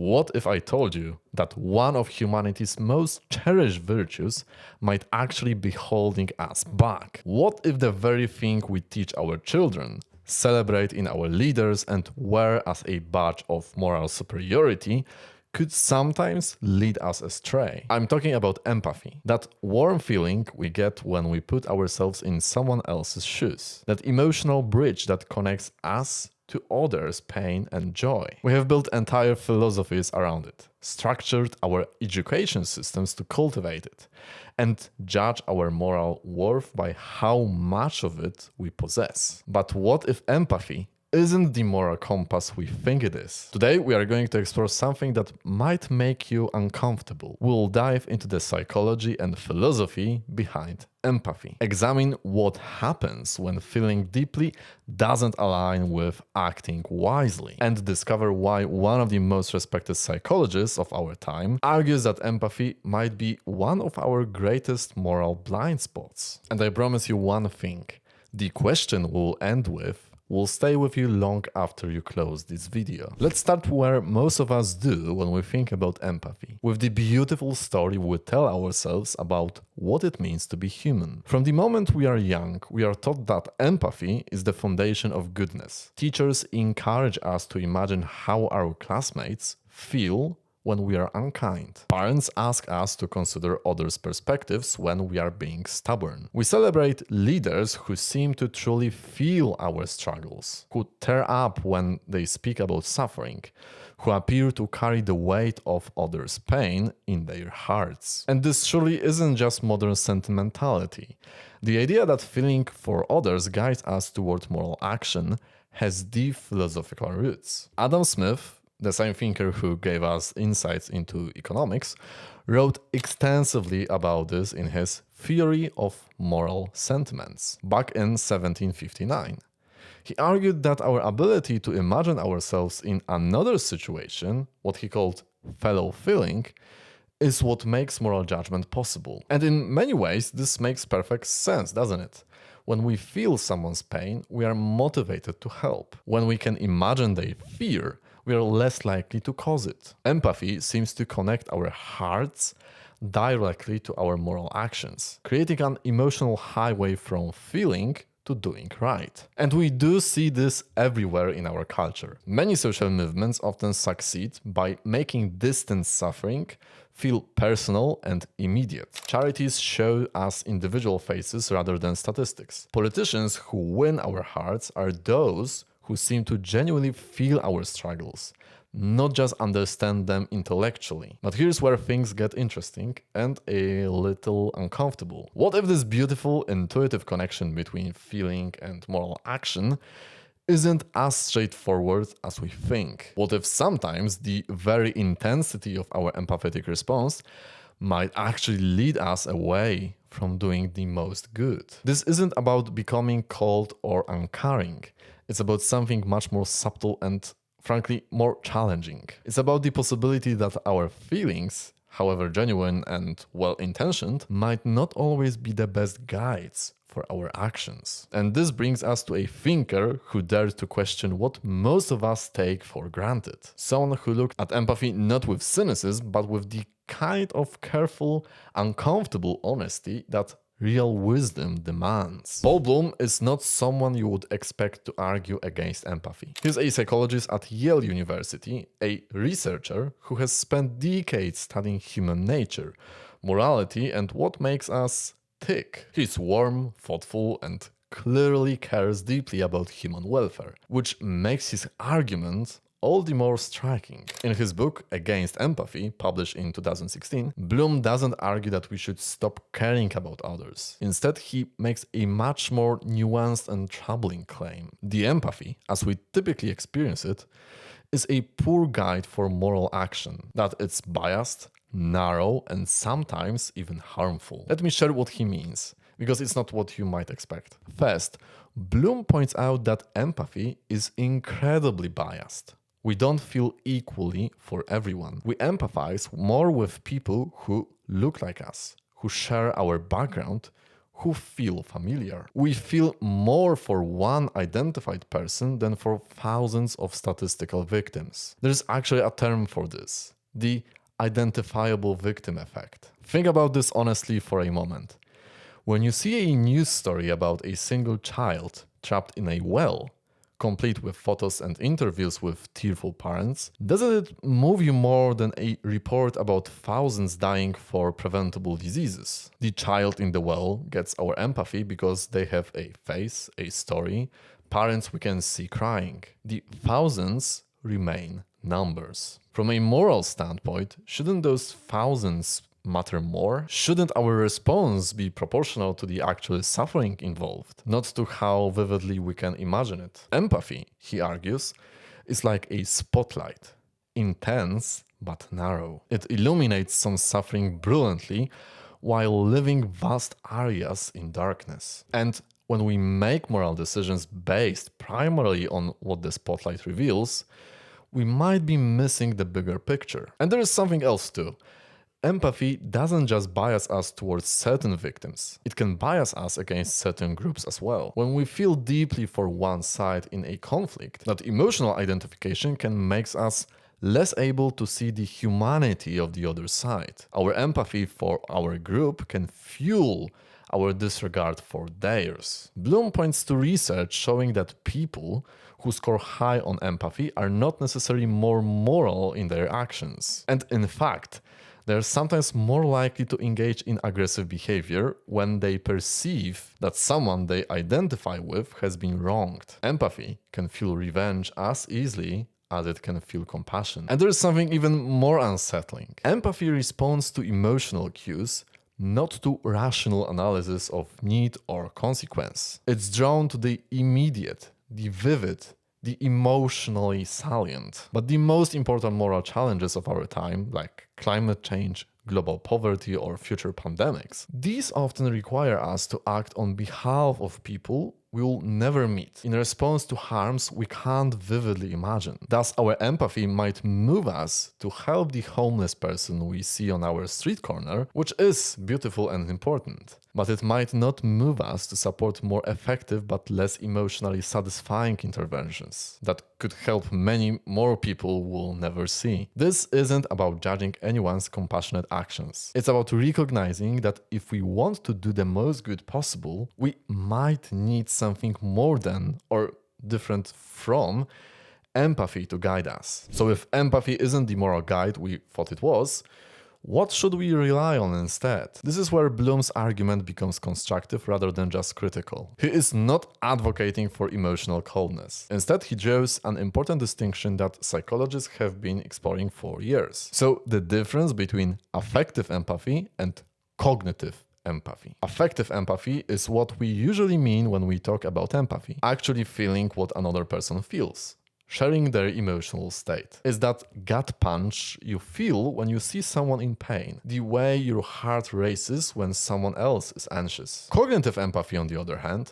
What if I told you that one of humanity's most cherished virtues might actually be holding us back? What if the very thing we teach our children, celebrate in our leaders, and wear as a badge of moral superiority could sometimes lead us astray? I'm talking about empathy, that warm feeling we get when we put ourselves in someone else's shoes, that emotional bridge that connects us to others' pain and joy. We have built entire philosophies around it, structured our education systems to cultivate it, and judge our moral worth by how much of it we possess. But what if empathy isn't the moral compass we think it is? Today we are going to explore something that might make you uncomfortable. We'll dive into the psychology and philosophy behind empathy. Examine what happens when feeling deeply doesn't align with acting wisely, and discover why one of the most respected psychologists of our time argues that empathy might be one of our greatest moral blind spots. And I promise you one thing, the question we'll end with will stay with you long after you close this video. Let's start where most of us do when we think about empathy, with the beautiful story we tell ourselves about what it means to be human. From the moment we are young, we are taught that empathy is the foundation of goodness. Teachers encourage us to imagine how our classmates feel when we are unkind. Parents ask us to consider others' perspectives when we are being stubborn. We celebrate leaders who seem to truly feel our struggles, who tear up when they speak about suffering, who appear to carry the weight of others' pain in their hearts. And this surely isn't just modern sentimentality. The idea that feeling for others guides us toward moral action has deep philosophical roots. Adam Smith, the same thinker who gave us insights into economics, wrote extensively about this in his Theory of Moral Sentiments back in 1759. He argued that our ability to imagine ourselves in another situation, what he called fellow feeling, is what makes moral judgment possible. And in many ways, this makes perfect sense, doesn't it? When we feel someone's pain, we are motivated to help. When we can imagine their fear, we are less likely to cause it. Empathy seems to connect our hearts directly to our moral actions, creating an emotional highway from feeling to doing right. And we do see this everywhere in our culture. Many social movements often succeed by making distant suffering feel personal and immediate. Charities show us individual faces rather than statistics. Politicians who win our hearts are those who seem to genuinely feel our struggles, not just understand them intellectually. But here's where things get interesting and a little uncomfortable. What if this beautiful, intuitive connection between feeling and moral action isn't as straightforward as we think? What if sometimes the very intensity of our empathetic response might actually lead us away from doing the most good? This isn't about becoming cold or uncaring. It's about something much more subtle and, frankly, more challenging. It's about the possibility that our feelings, however genuine and well-intentioned, might not always be the best guides for our actions. And this brings us to a thinker who dared to question what most of us take for granted. Someone who looked at empathy not with cynicism, but with the kind of careful, uncomfortable honesty that real wisdom demands. Paul Bloom is not someone you would expect to argue against empathy. He's a psychologist at Yale University, a researcher who has spent decades studying human nature, morality, and what makes us tick. He's warm, thoughtful, and clearly cares deeply about human welfare, which makes his argument all the more striking. In his book Against Empathy, published in 2016, Bloom doesn't argue that we should stop caring about others. Instead, he makes a much more nuanced and troubling claim. The empathy, as we typically experience it, is a poor guide for moral action, that it's biased, narrow, and sometimes even harmful. Let me share what he means, because it's not what you might expect. First, Bloom points out that empathy is incredibly biased. We don't feel equally for everyone. We empathize more with people who look like us, who share our background, who feel familiar. We feel more for one identified person than for thousands of statistical victims. There's actually a term for this, the identifiable victim effect. Think about this honestly for a moment. When you see a news story about a single child trapped in a well, complete with photos and interviews with tearful parents, doesn't it move you more than a report about thousands dying for preventable diseases? The child in the well gets our empathy because they have a face, a story, parents we can see crying. The thousands remain numbers. From a moral standpoint, shouldn't those thousands matter more? Shouldn't our response be proportional to the actual suffering involved, not to how vividly we can imagine it? Empathy, he argues, is like a spotlight, intense but narrow. It illuminates some suffering brilliantly while leaving vast areas in darkness. And when we make moral decisions based primarily on what the spotlight reveals, we might be missing the bigger picture. And there is something else too. Empathy doesn't just bias us towards certain victims, it can bias us against certain groups as well. When we feel deeply for one side in a conflict, that emotional identification can make us less able to see the humanity of the other side. Our empathy for our group can fuel our disregard for theirs. Bloom points to research showing that people who score high on empathy are not necessarily more moral in their actions. And in fact, they're sometimes more likely to engage in aggressive behavior when they perceive that someone they identify with has been wronged. Empathy can feel revenge as easily as it can feel compassion. And there's something even more unsettling. Empathy responds to emotional cues, not to rational analysis of need or consequence. It's drawn to the immediate, the vivid, the emotionally salient. But the most important moral challenges of our time, like climate change, global poverty, or future pandemics, these often require us to act on behalf of people we will never meet, in response to harms we can't vividly imagine. Thus, our empathy might move us to help the homeless person we see on our street corner, which is beautiful and important. But it might not move us to support more effective but less emotionally satisfying interventions that could help many more people we'll never see. This isn't about judging anyone's compassionate actions. It's about recognizing that if we want to do the most good possible, we might need something more than, or different from, empathy to guide us. So if empathy isn't the moral guide we thought it was, what should we rely on instead? This is where Bloom's argument becomes constructive rather than just critical. He is not advocating for emotional coldness. Instead, he draws an important distinction that psychologists have been exploring for years. So, the difference between affective empathy and cognitive empathy. Affective empathy is what we usually mean when we talk about empathy, actually feeling what another person feels, sharing their emotional state. It's that gut punch you feel when you see someone in pain, the way your heart races when someone else is anxious. Cognitive empathy, on the other hand,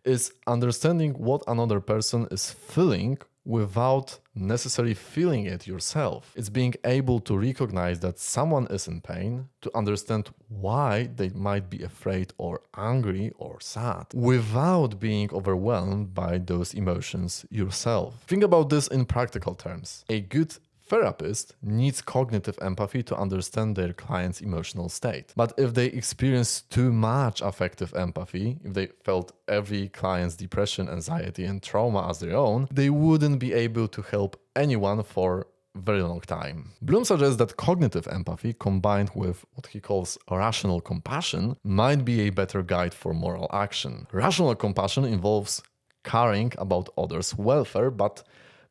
is understanding what another person is feeling without necessarily feeling it yourself. It's being able to recognize that someone is in pain, to understand why they might be afraid or angry or sad, without being overwhelmed by those emotions yourself. Think about this in practical terms. A good therapist needs cognitive empathy to understand their client's emotional state. But if they experience too much affective empathy, if they felt every client's depression, anxiety, and trauma as their own, they wouldn't be able to help anyone for a very long time. Bloom suggests that cognitive empathy combined with what he calls rational compassion might be a better guide for moral action. Rational compassion involves caring about others' welfare, but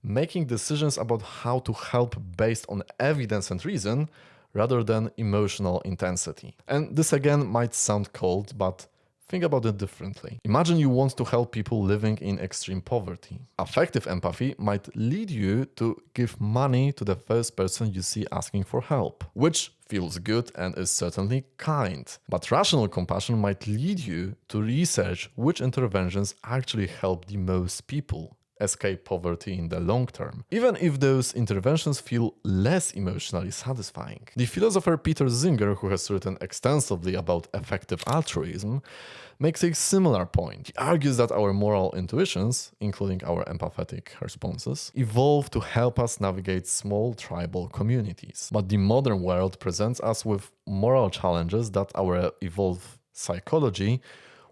making decisions about how to help based on evidence and reason rather than emotional intensity. And this again might sound cold, but think about it differently. Imagine you want to help people living in extreme poverty. Affective empathy might lead you to give money to the first person you see asking for help, which feels good and is certainly kind. But rational compassion might lead you to research which interventions actually help the most people, escape poverty in the long term, even if those interventions feel less emotionally satisfying. The philosopher Peter Singer, who has written extensively about effective altruism, makes a similar point. He argues that our moral intuitions, including our empathetic responses, evolved to help us navigate small tribal communities. But the modern world presents us with moral challenges that our evolved psychology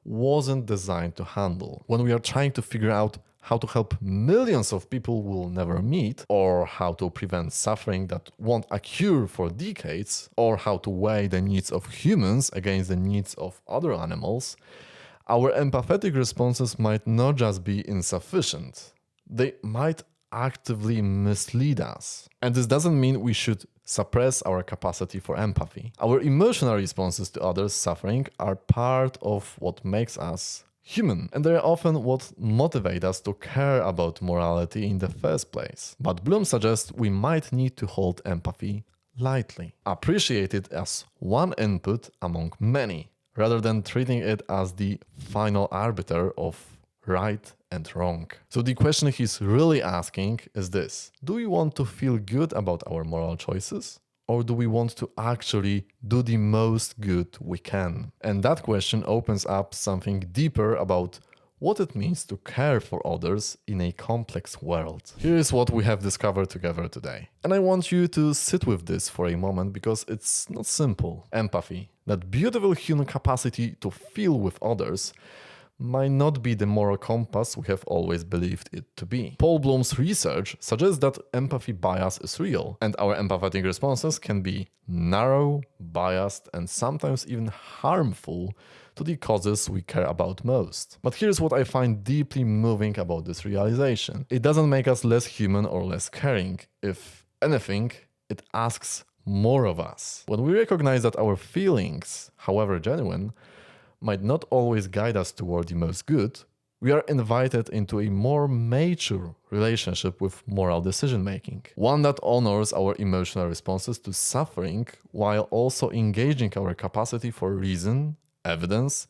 wasn't designed to handle. When we are trying to figure out how to help millions of people we'll never meet, or how to prevent suffering that won't occur for decades, or how to weigh the needs of humans against the needs of other animals, our empathetic responses might not just be insufficient, they might actively mislead us. And this doesn't mean we should suppress our capacity for empathy. Our emotional responses to others' suffering are part of what makes us human, and they're often what motivate us to care about morality in the first place. But Bloom suggests we might need to hold empathy lightly, appreciate it as one input among many, rather than treating it as the final arbiter of right and wrong. So the question he's really asking is this: do we want to feel good about our moral choices? Or do we want to actually do the most good we can? And that question opens up something deeper about what it means to care for others in a complex world. Here is what we have discovered together today. And I want you to sit with this for a moment because it's not simple. Empathy, that beautiful human capacity to feel with others, might not be the moral compass we have always believed it to be. Paul Bloom's research suggests that empathy bias is real, and our empathetic responses can be narrow, biased, and sometimes even harmful to the causes we care about most. But here's what I find deeply moving about this realization. It doesn't make us less human or less caring. If anything, it asks more of us. When we recognize that our feelings, however genuine, might not always guide us toward the most good, we are invited into a more mature relationship with moral decision-making. One that honors our emotional responses to suffering while also engaging our capacity for reason, evidence,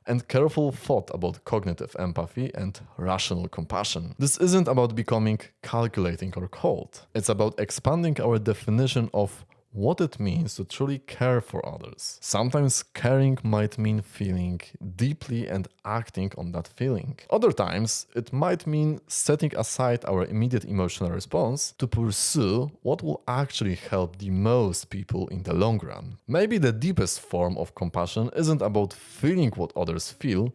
and careful thought about cognitive empathy and rational compassion. This isn't about becoming calculating or cold. It's about expanding our definition of what it means to truly care for others. Sometimes caring might mean feeling deeply and acting on that feeling. Other times, it might mean setting aside our immediate emotional response to pursue what will actually help the most people in the long run. Maybe the deepest form of compassion isn't about feeling what others feel,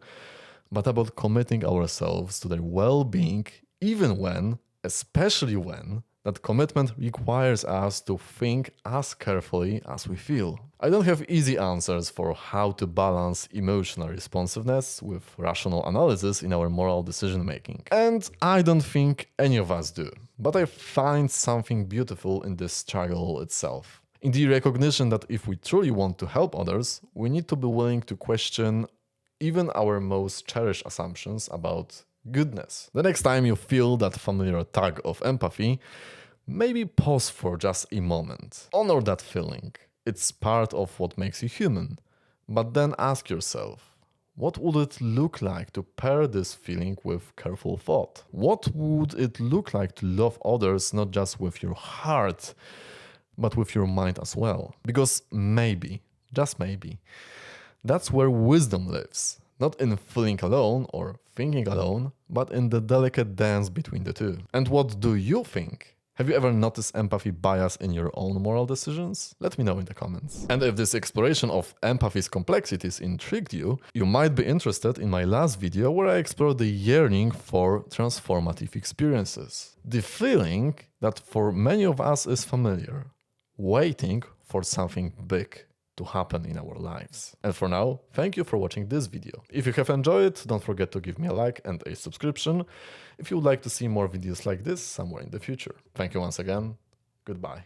but about committing ourselves to their well-being, even when, especially when, that commitment requires us to think as carefully as we feel. I don't have easy answers for how to balance emotional responsiveness with rational analysis in our moral decision-making. And I don't think any of us do. But I find something beautiful in this struggle itself. In the recognition that if we truly want to help others, we need to be willing to question even our most cherished assumptions about goodness. The next time you feel that familiar tug of empathy, maybe pause for just a moment. Honor that feeling. It's part of what makes you human. But then ask yourself, what would it look like to pair this feeling with careful thought? What would it look like to love others not just with your heart, but with your mind as well? Because maybe, just maybe, that's where wisdom lives. Not in feeling alone or thinking alone, but in the delicate dance between the two. And what do you think? Have you ever noticed empathy bias in your own moral decisions? Let me know in the comments. And if this exploration of empathy's complexities intrigued you, you might be interested in my last video where I explored the yearning for transformative experiences. The feeling that for many of us is familiar, waiting for something big to happen in our lives. And for now, thank you for watching this video. If you have enjoyed it, don't forget to give me a like and a subscription if you would like to see more videos like this somewhere in the future. Thank you once again. Goodbye.